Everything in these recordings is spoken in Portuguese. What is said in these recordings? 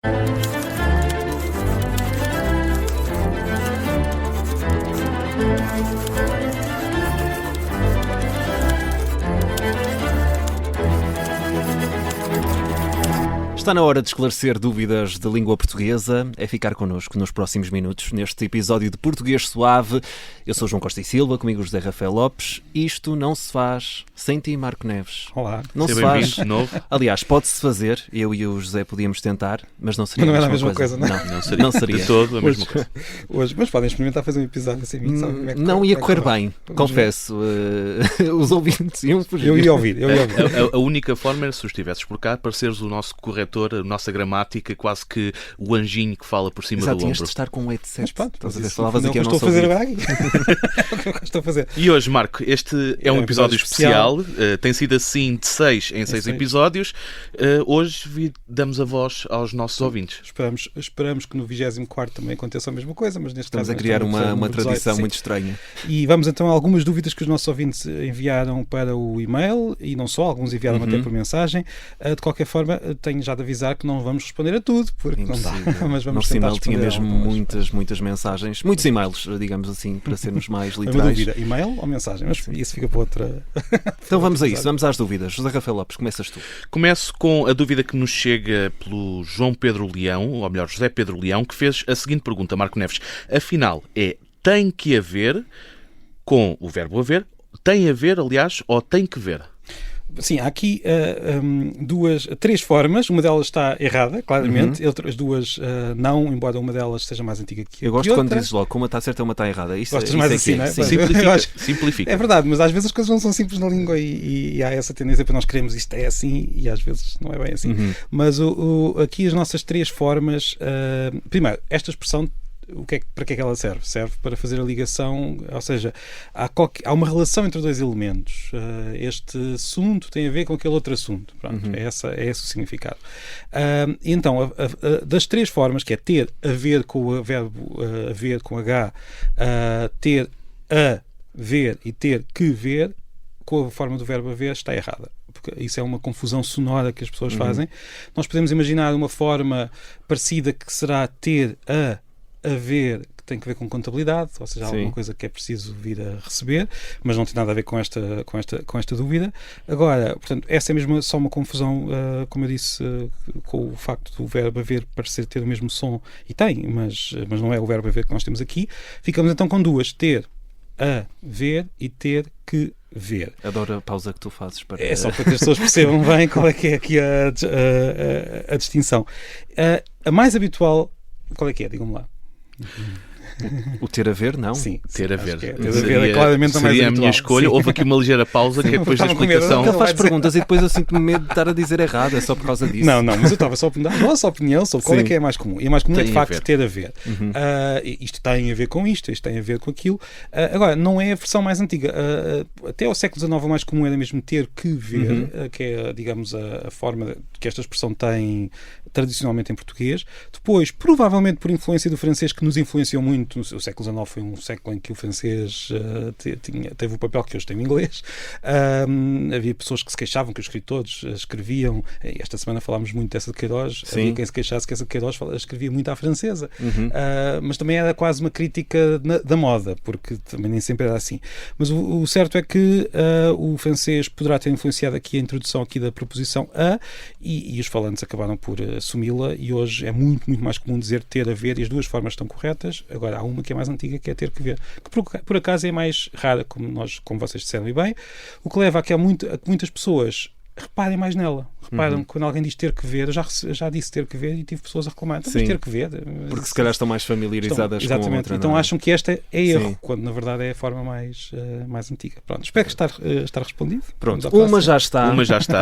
Está na hora de esclarecer dúvidas de língua portuguesa. É ficar connosco nos próximos minutos, neste episódio de Português Suave. Eu sou João Costa e Silva, comigo José Rafael Lopes. Isto não se faz sem ti, Marco Neves. Olá. Não se faz. De novo. Aliás, pode-se fazer. Eu e o José podíamos tentar, mas não seria não a mesma coisa. Não seria. De todo a mesma coisa. Hoje, mas podem experimentar fazer um episódio sem mim. Não ia correr bem, confesso. Os ouvintes iam fugir. Eu ia ouvir. A única forma era se tu estivesses por cá, pareceres o nosso corretor, a nossa gramática, quase que o anjinho que fala por cima do ombro. Tinhas de estar com um headset. Falavas aqui ao nosso ouvido. É o que estou a fazer. E hoje, Marco, este é um episódio especial. Tem sido assim de 6 em 6 episódios. Hoje damos a voz aos nossos ouvintes. Esperamos que no 24º também aconteça a mesma coisa, mas neste caso estamos a criar uma tradição muito estranha. E vamos então a algumas dúvidas que os nossos ouvintes enviaram para o e-mail, e não só, alguns enviaram até por mensagem. De qualquer forma, tenho já de avisar que não vamos responder a tudo, porque não dá. Mas vamos tentar e-mail tinha mesmo muitas mensagens, muitos e-mails, digamos assim, para sermos mais literais. Uma dúvida, e-mail ou mensagem? Mas isso fica para outra... Então vamos a isso, vamos às dúvidas. José Rafael Lopes, começas tu. Começo com a dúvida que nos chega pelo João Pedro Leão, ou melhor, José Pedro Leão, que fez a seguinte pergunta, Marco Neves. Afinal, tem que haver, com o verbo haver, tem a ver, aliás, ou tem que ver? Sim, há aqui três formas. Uma delas está errada, claramente. Outras duas não, embora uma delas seja mais antiga que a outra. Eu gosto quando dizes logo, uma está certa e uma está errada. Gostas mais assim, não é? Simplifica. É verdade, mas às vezes as coisas não são simples na língua e há essa tendência para nós queremos isto é assim e às vezes não é bem assim. Mas aqui as nossas três formas... primeiro, esta expressão, para que é que ela serve? Serve para fazer a ligação, ou seja, há uma relação entre dois elementos. Este assunto tem a ver com aquele outro assunto. Pronto, é esse o significado. Então, das três formas, que é ter a ver com o verbo haver com H, ter a ver e ter que ver, com a forma do verbo haver, está errada. Porque isso é uma confusão sonora que as pessoas fazem. Nós podemos imaginar uma forma parecida que será ter a ver, que tem que ver com contabilidade, ou seja, alguma coisa que é preciso vir a receber, mas não tem nada a ver com esta dúvida. Agora, portanto, essa é mesmo só uma confusão, como eu disse, com o facto do verbo haver parecer ter o mesmo som, e tem, mas não é o verbo haver que nós temos aqui. Ficamos então com duas, ter a ver e ter que ver. Adoro a pausa que tu fazes. É só para que as pessoas percebam bem qual é que é aqui a distinção. A mais habitual, qual é que é? Digam-me lá. O ter a ver, não? Sim, ter a ver. Ter a ver é claramente a mais seria habitual. A minha escolha. Sim. Houve aqui uma ligeira pausa que é depois da explicação. Ele faz perguntas e depois eu sinto-me medo de estar a dizer errado, é só por causa disso. Não, mas eu estava só a perguntar a vossa opinião sobre qual é que é mais comum. E a mais comum é de facto ter a ver. Isto tem a ver com isto tem a ver com aquilo. Agora, não é a versão mais antiga. Até ao século XIX o mais comum era mesmo ter que ver, que é, digamos, a forma que esta expressão tem tradicionalmente em português. Depois, provavelmente por influência do francês, que nos influenciou muito. O século XIX foi um século em que o francês teve o papel que hoje tem o inglês. Havia pessoas que se queixavam que os escritores escreviam. Esta semana falámos muito dessa de Queiroz. Havia quem se queixasse que essa de Queiroz escrevia muito à francesa. Mas também era quase uma crítica da moda, porque também nem sempre era assim. Mas o certo é que o francês poderá ter influenciado aqui a introdução aqui da preposição a, e os falantes acabaram por assumi-la, e hoje é muito mais comum dizer ter a ver, e as duas formas estão corretas. Agora há uma que é mais antiga, que é ter que ver, que por acaso é mais rara, como vocês disseram e bem, o que leva a que muitas pessoas reparem mais nela. Reparam, quando alguém diz ter que ver, eu já disse ter que ver e tive pessoas a reclamar. Então, mas ter que ver. Porque se calhar estão mais familiarizadas com a outra. Então acham que esta é erro, quando na verdade é a forma mais antiga. Pronto, espero que estar respondido. Pronto, uma já está,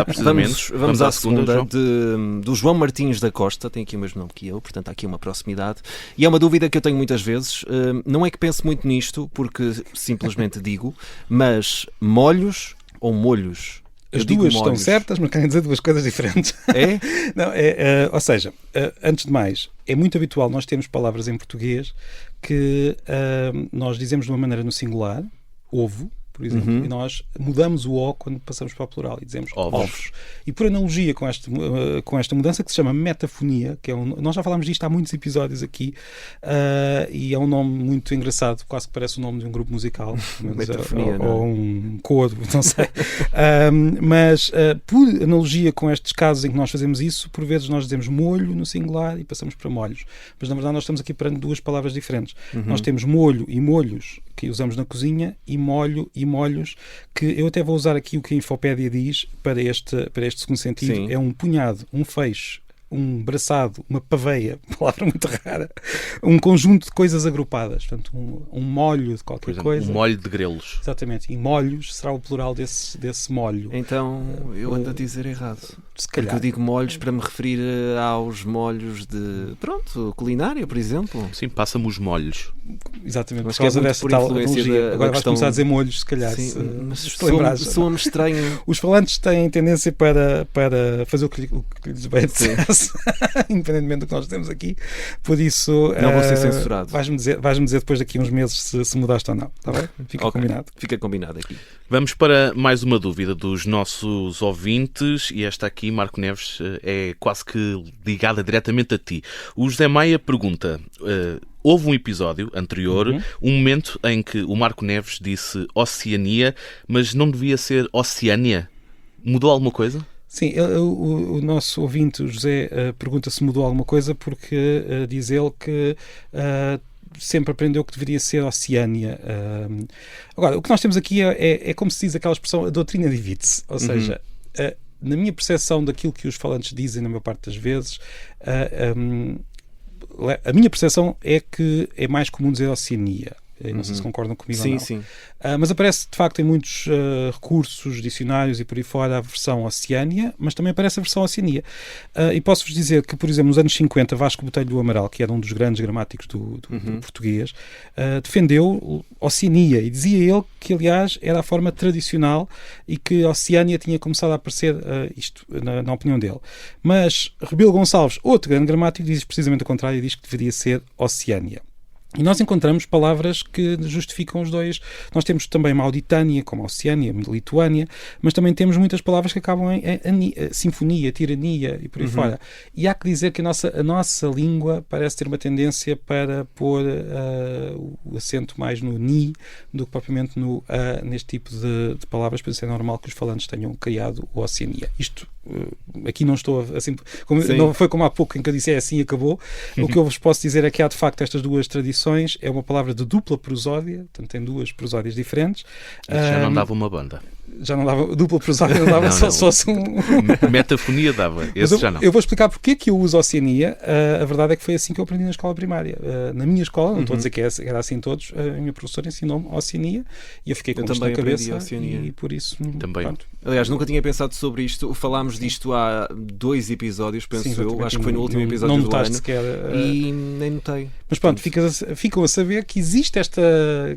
precisamente. Vamos à segunda, do João Martins da Costa, tem aqui o mesmo nome que eu, portanto há aqui uma proximidade. E é uma dúvida que eu tenho muitas vezes. Não é que pense muito nisto, porque simplesmente digo, mas molhos ou molhos? As duas estão certas, mas querem dizer duas coisas diferentes. É? Não, ou seja, antes de mais, é muito habitual nós termos palavras em português que nós dizemos de uma maneira no singular, ovo, por exemplo, e nós mudamos o O quando passamos para o plural e dizemos ovos. E por analogia com esta mudança, que se chama metafonia, que nós já falámos disto há muitos episódios aqui, e é um nome muito engraçado, quase que parece o nome de um grupo musical, metafonia, ou um coro, não sei. Mas por analogia com estes casos em que nós fazemos isso, por vezes nós dizemos molho no singular e passamos para molhos. Mas na verdade nós estamos aqui perante duas palavras diferentes. Nós temos molho e molhos, que usamos na cozinha, e molho e molhos, que eu até vou usar aqui o que a Infopédia diz para este segundo sentido. Sim. É um punhado, um feixe, um braçado, uma paveia, palavra muito rara, um conjunto de coisas agrupadas, portanto um molho de qualquer coisa. Um molho de grelos. Exatamente, e molhos será o plural desse molho. Então eu ando a dizer errado. Se calhar. Porque eu digo molhos para me referir aos molhos de, culinária, por exemplo. Sim, passa-me os molhos. Exatamente, por causa dessa tal analogia. Agora vais começar a dizer molhos, se calhar. Sim, mas soa-me estranho. Os falantes têm tendência para fazer o que lhes bem dizer. Independentemente do que nós temos aqui, por isso não vou ser censurado. Vais-me dizer depois daqui a uns meses se mudaste ou não, está bem? Fica combinado. Fica combinado aqui. Vamos para mais uma dúvida dos nossos ouvintes, e esta aqui, Marco Neves, é quase que ligada diretamente a ti. O José Maia pergunta: houve um episódio anterior, um momento em que o Marco Neves disse Oceania, mas não devia ser Oceânia. Mudou alguma coisa? Sim, o nosso ouvinte, o José, pergunta se mudou alguma coisa, porque diz ele que sempre aprendeu que deveria ser Oceânia. Agora, o que nós temos aqui é como se diz aquela expressão, a doutrina divide-se, ou seja, na minha percepção daquilo que os falantes dizem, na maior parte das vezes, a minha percepção é que é mais comum dizer Oceania. Não sei se concordam comigo ou não. Sim. Mas aparece, de facto, em muitos recursos, dicionários e por aí fora, a versão Oceânia, mas também aparece a versão Oceania. E posso-vos dizer que, por exemplo, nos anos 50, Vasco Botelho do Amaral, que era um dos grandes gramáticos do português, defendeu Oceania, e dizia ele que, aliás, era a forma tradicional e que Oceânia tinha começado a aparecer, isto na opinião dele. Mas Rebelo Gonçalves, outro grande gramático, diz precisamente o contrário e diz que deveria ser Oceânia. E nós encontramos palavras que justificam os dois. Nós temos também Mauditânia, como Oceânia, Lituânia, mas também temos muitas palavras que acabam em sinfonia, tirania e por aí fora. E há que dizer que a nossa língua parece ter uma tendência para pôr o acento mais no ni do que propriamente no neste tipo de palavras, por isso é normal que os falantes tenham criado o Oceania. Isto aqui não estou assim, não foi como há pouco em que eu disse assim acabou. O que eu vos posso dizer é que há de facto estas duas tradições. É uma palavra de dupla prosódia, portanto tem duas prosódias diferentes. Já não dava uma banda. Já não dava dupla prosódia, não dava só metafonia dava, esse já não. Eu vou explicar porque é que eu uso Oceania. A verdade é que foi assim que eu aprendi na escola primária. Na minha escola, não estou a dizer que era assim todos, a minha professora ensinou-me Oceania e eu fiquei com isto na cabeça e por isso também. Pronto. Aliás, nunca tinha pensado sobre isto. Falámos disto há 2 episódios, penso eu. Acho que foi no último episódio do ano. Sequer, e nem notei. Mas pronto, ficam a saber que existe esta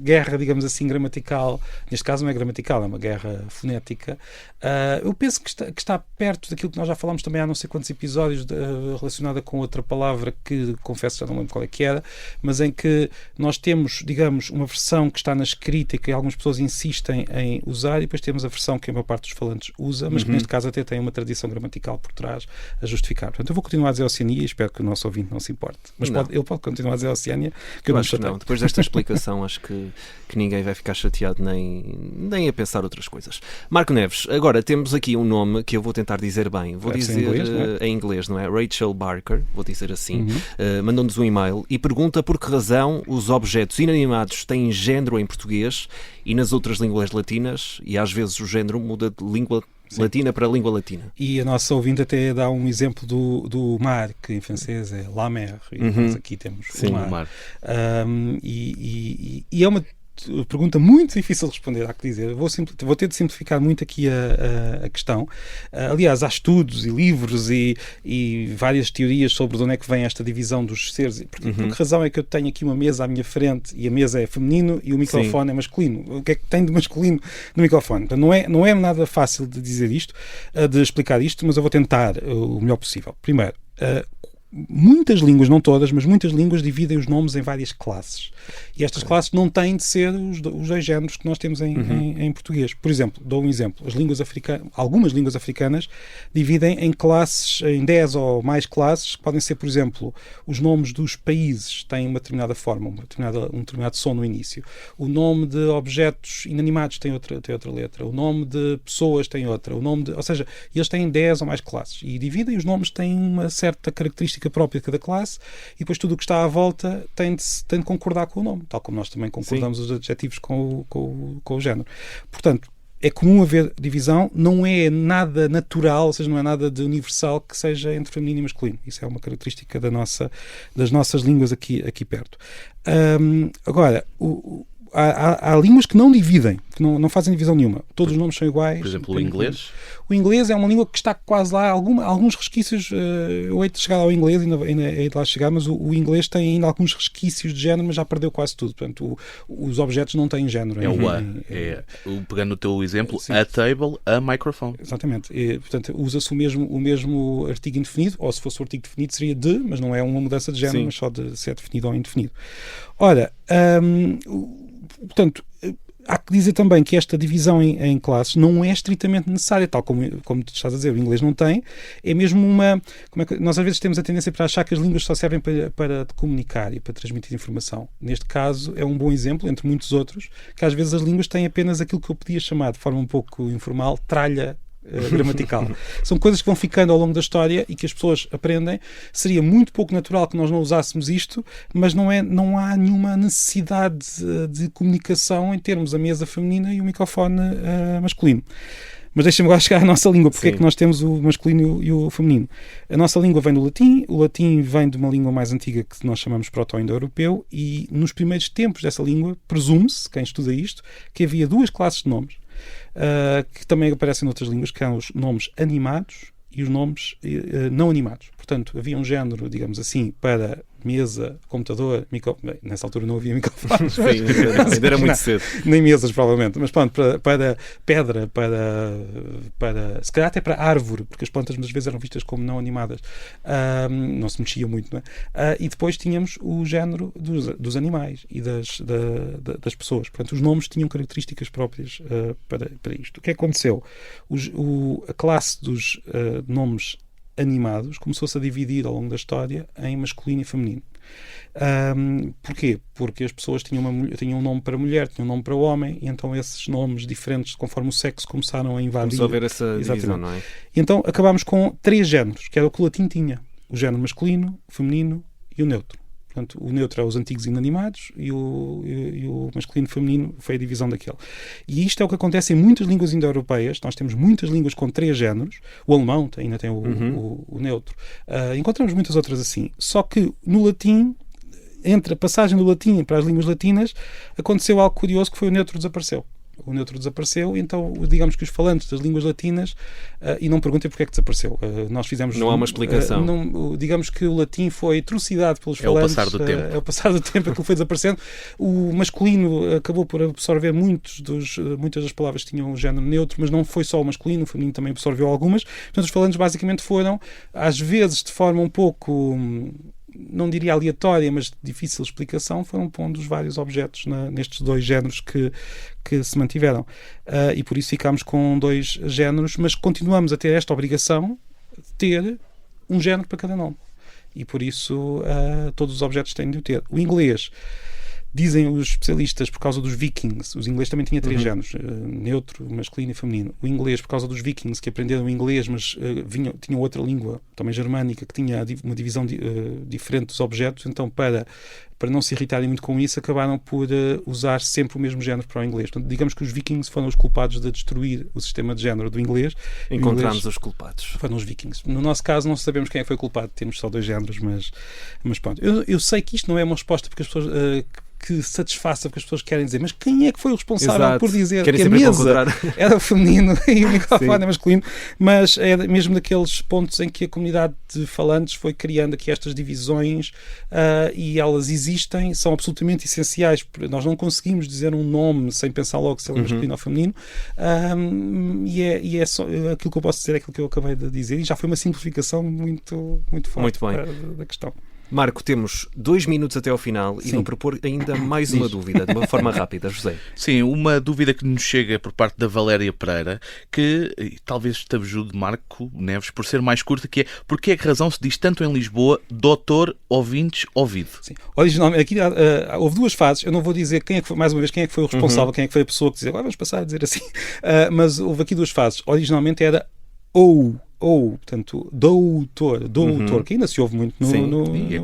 guerra, digamos assim, gramatical. Neste caso não é gramatical, é uma guerra fonética. Eu penso que está perto daquilo que nós já falámos também há não sei quantos episódios relacionada com outra palavra que, confesso, já não lembro qual é que era, mas em que nós temos, digamos, uma versão que está na escrita e que algumas pessoas insistem em usar, e depois temos a versão que a maior parte dos falantes usa, mas que neste caso até tem uma tradição gramatical por trás a justificar. Portanto, eu vou continuar a dizer Oceania e espero que o nosso ouvinte não se importe. Mas ele pode continuar a dizer Oceania, que eu não acho que não. Depois desta explicação, acho que ninguém vai ficar chateado nem a pensar outras coisas. Marco Neves, agora temos aqui um nome que eu vou tentar dizer bem. Vou dizer em inglês, não é? Rachel Barker, vou dizer assim. Mandou-nos um e-mail e pergunta por que razão os objetos inanimados têm género em português e nas outras línguas latinas, e às vezes o género muda de língua latina para língua latina. E a nossa ouvinte até dá um exemplo do mar, que em francês é la mer, e nós aqui temos o mar. E é uma pergunta muito difícil de responder, há que dizer. Vou ter de simplificar muito aqui a questão. Aliás, há estudos e livros e várias teorias sobre de onde é que vem esta divisão dos seres. Por que razão é que eu tenho aqui uma mesa à minha frente e a mesa é feminino e o microfone é masculino? O que é que tem de masculino no microfone? Então, não é nada fácil de dizer isto, de explicar isto, mas eu vou tentar o melhor possível. Primeiro, muitas línguas, não todas, mas muitas línguas dividem os nomes em várias classes. E estas classes não têm de ser os dois géneros que nós temos em português. Por exemplo, dou um exemplo. Algumas línguas africanas dividem em classes, em 10 ou mais classes, que podem ser, por exemplo, os nomes dos países têm uma determinada forma, um determinado som no início. O nome de objetos inanimados tem outra letra. O nome de pessoas tem outra. Ou seja, eles têm 10 ou mais classes. E dividem, os nomes têm uma certa característica própria de cada classe, e depois tudo o que está à volta tem de concordar com o nome, tal como nós também concordamos os adjetivos com o género. Portanto, é comum haver divisão, não é nada natural, ou seja, não é nada de universal que seja entre feminino e masculino. Isso é uma característica das nossas línguas aqui perto. Agora, há línguas que não dividem, que não fazem divisão nenhuma. Todos os nomes são iguais. Por exemplo, o inglês? O inglês é uma língua que está quase lá, alguns resquícios. Eu hei de chegar ao inglês, ainda hei de lá chegar, mas o inglês tem ainda alguns resquícios de género, mas já perdeu quase tudo. Portanto, os objetos não têm género. Pegando o teu exemplo, sim. A table, a microphone. Exatamente. Portanto, usa-se o mesmo artigo indefinido, ou se fosse o artigo definido seria de, mas não é uma mudança de género, sim. Mas só de se é definido ou indefinido. Ora, portanto, há que dizer também que esta divisão em classes não é estritamente necessária, tal como tu estás a dizer, o inglês não tem, é mesmo nós às vezes temos a tendência para achar que as línguas só servem para comunicar e para transmitir informação. Neste caso é um bom exemplo, entre muitos outros, que às vezes as línguas têm apenas aquilo que eu podia chamar de forma um pouco informal, tralha gramatical. São coisas que vão ficando ao longo da história e que as pessoas aprendem. Seria muito pouco natural que nós não usássemos isto, mas não há nenhuma necessidade de comunicação em termos a mesa feminina e o microfone masculino. Mas deixa-me agora chegar à nossa língua, porque é que nós temos o masculino e o feminino. A nossa língua vem do latim, o latim vem de uma língua mais antiga que nós chamamos proto-indo-europeu, e nos primeiros tempos dessa língua, presume-se, quem estuda isto, que havia duas classes de nomes, que também aparecem noutras línguas, que são os nomes animados e os nomes não animados. Portanto, havia um género, digamos assim, para mesa, computador, microfone. Nessa altura não havia microfones. Sim, ainda era muito cedo. Nem mesas, provavelmente. Mas pronto, para pedra, para se calhar até para árvore, porque as plantas muitas vezes eram vistas como não animadas. Não se mexia muito, não é? E depois tínhamos o género dos animais e das pessoas. Portanto, os nomes tinham características próprias para isto. O que aconteceu? A classe dos nomes animados começou-se a dividir ao longo da história em masculino e feminino. Porquê? Porque as pessoas tinham um nome para mulher, tinham um nome para homem, e então esses nomes diferentes, conforme o sexo, começaram a invadir. Começou a haver essa divisão, não é? E então acabámos com 3 géneros, que era o que o latim tinha: o género masculino, o feminino e o neutro. Portanto, o neutro é os antigos inanimados e o masculino e feminino foi a divisão daquele. E isto é o que acontece em muitas línguas indo-europeias. Nós temos muitas línguas com 3 géneros. O alemão ainda tem o neutro. Encontramos muitas outras assim. Só que no latim, entre a passagem do latim para as línguas latinas, aconteceu algo curioso, que foi o neutro desapareceu. O neutro desapareceu, então digamos que os falantes das línguas latinas, e não perguntem porque é que desapareceu, nós fizemos... Não há uma explicação. Digamos que o latim foi trucidado pelos falantes. É o passar do tempo. É o passar do tempo, aquilo foi desaparecendo. O masculino acabou por absorver muitas das palavras que tinham o género neutro, mas não foi só o masculino, o feminino também absorveu algumas. Portanto, os falantes basicamente foram, às vezes de forma um pouco... não diria aleatória, mas de difícil explicação, foram pondo os vários objetos nestes 2 géneros que se mantiveram. E por isso ficámos com 2 géneros, mas continuamos a ter esta obrigação de ter um género para cada nome. E por isso todos os objetos têm de o ter. O inglês, dizem os especialistas, por causa dos vikings, os ingleses também tinham 3 géneros, neutro, masculino e feminino. O inglês, por causa dos vikings, que aprenderam inglês, mas tinham outra língua, também germânica, que tinha uma divisão diferente dos objetos, então para não se irritarem muito com isso, acabaram por usar sempre o mesmo género para o inglês. Portanto, digamos que os vikings foram os culpados de destruir o sistema de género do inglês. Encontramos os culpados. Foram os vikings. No nosso caso, não sabemos quem foi culpado, temos só 2 géneros, mas pronto. Eu sei que isto não é uma resposta, porque as pessoas... que satisfaça o que as pessoas querem dizer. Mas quem é que foi o responsável Exato. por dizer Querem que a mesa era feminino e o microfone é masculino? Mas é mesmo daqueles pontos em que a comunidade de falantes foi criando aqui estas divisões e elas existem, são absolutamente essenciais. Nós não conseguimos dizer um nome sem pensar logo se ele é masculino ou feminino, e é só aquilo que eu posso dizer, é aquilo que eu acabei de dizer, e já foi uma simplificação muito forte da questão. Marco, temos 2 minutos até ao final e vou propor ainda mais uma dúvida, de uma forma rápida, José. Sim, uma dúvida que nos chega por parte da Valéria Pereira, que talvez te ajude, Marco Neves, por ser mais curta, que é: porque é que razão se diz tanto em Lisboa doutor, ouvintes, ouvido? Sim. Originalmente, aqui houve 2 fases, eu não vou dizer quem é que foi, mais uma vez, quem é que foi o responsável, quem é que foi a pessoa que dizia, vamos passar a dizer assim, mas houve aqui 2 fases. Originalmente era portanto, doutor, que ainda se ouve muito no norte, e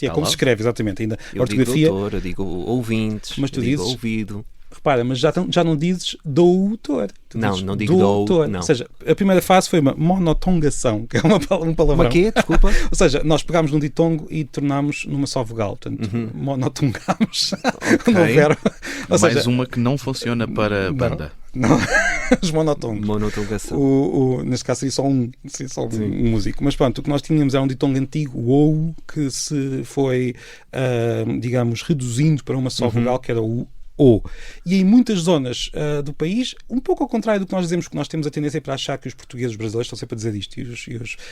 é como se escreve, exatamente. Ainda eu ortografia. Digo doutor, eu digo ouvintes, mas tu dizes ouvido. Repara, mas já não dizes doutor. Não digo doutor. Ou seja, a primeira fase foi uma monotongação, que é um palavrão. Uma quê? Desculpa. Ou seja, nós pegámos num ditongo e tornámos numa só vogal. Portanto, monotongámos no verbo. Ou seja, uma que não funciona para banda. Não, os monotongos. Monotongação. Neste caso seria só um músico. Mas pronto, o que nós tínhamos era um ditongo antigo, o que se foi, digamos, reduzindo para uma só vogal, que era o. E em muitas zonas do país, um pouco ao contrário do que nós dizemos, que nós temos a tendência para achar que os portugueses brasileiros estão sempre a dizer isto,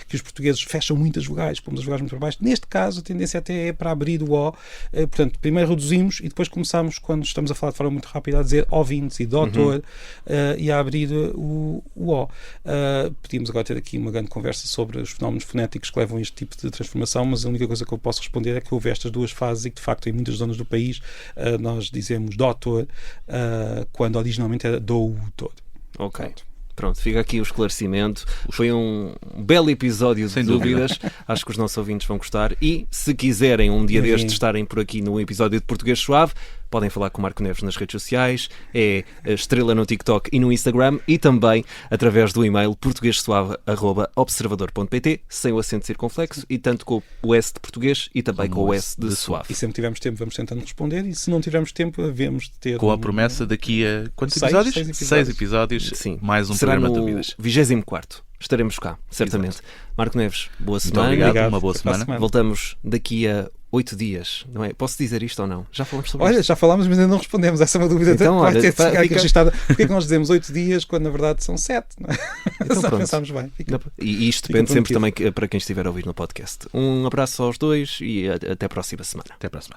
que os portugueses fecham muitas vogais, pomos as vogais muito para baixo. Neste caso, a tendência até é para abrir o O. Portanto, primeiro reduzimos e depois começamos, quando estamos a falar de forma muito rápida, a dizer ouvintes e doutor e a abrir o O. Podíamos agora ter aqui uma grande conversa sobre os fenómenos fonéticos que levam a este tipo de transformação, mas a única coisa que eu posso responder é que houve estas 2 fases e que, de facto, em muitas zonas do país nós dizemos doutor quando originalmente era doutor. Ok. Pronto, fica aqui o esclarecimento. Foi um belo episódio de dúvidas. Acho que os nossos ouvintes vão gostar. E se quiserem um dia destes estarem por aqui no episódio de Português Suave, podem falar com o Marco Neves nas redes sociais, é estrela no TikTok e no Instagram, e também através do e-mail portuguesuave@observador.pt, sem o acento circunflexo, e tanto com o S de português e também com o S de suave. E sempre tivermos tempo vamos tentando responder, e se não tivermos tempo havemos de ter... Com a promessa daqui a quantos episódios? 6 episódios. Sim. Mais um Será programa no de dúvidas. 24º. Estaremos cá, certamente. Exato. Marco Neves, boa semana. Muito obrigado. Uma boa semana. Voltamos daqui a 8 dias, não é? Posso dizer isto ou não? Já falamos sobre isto? Já falámos, mas ainda não respondemos. Essa é uma dúvida então, que vai ter de ficar registada. Porquê é que nós dizemos 8 dias quando na verdade são 7? Não é? Então, já pensámos bem. E isto depende sempre também para quem estiver a ouvir no podcast. Um abraço aos dois e até a próxima semana. Até a próxima.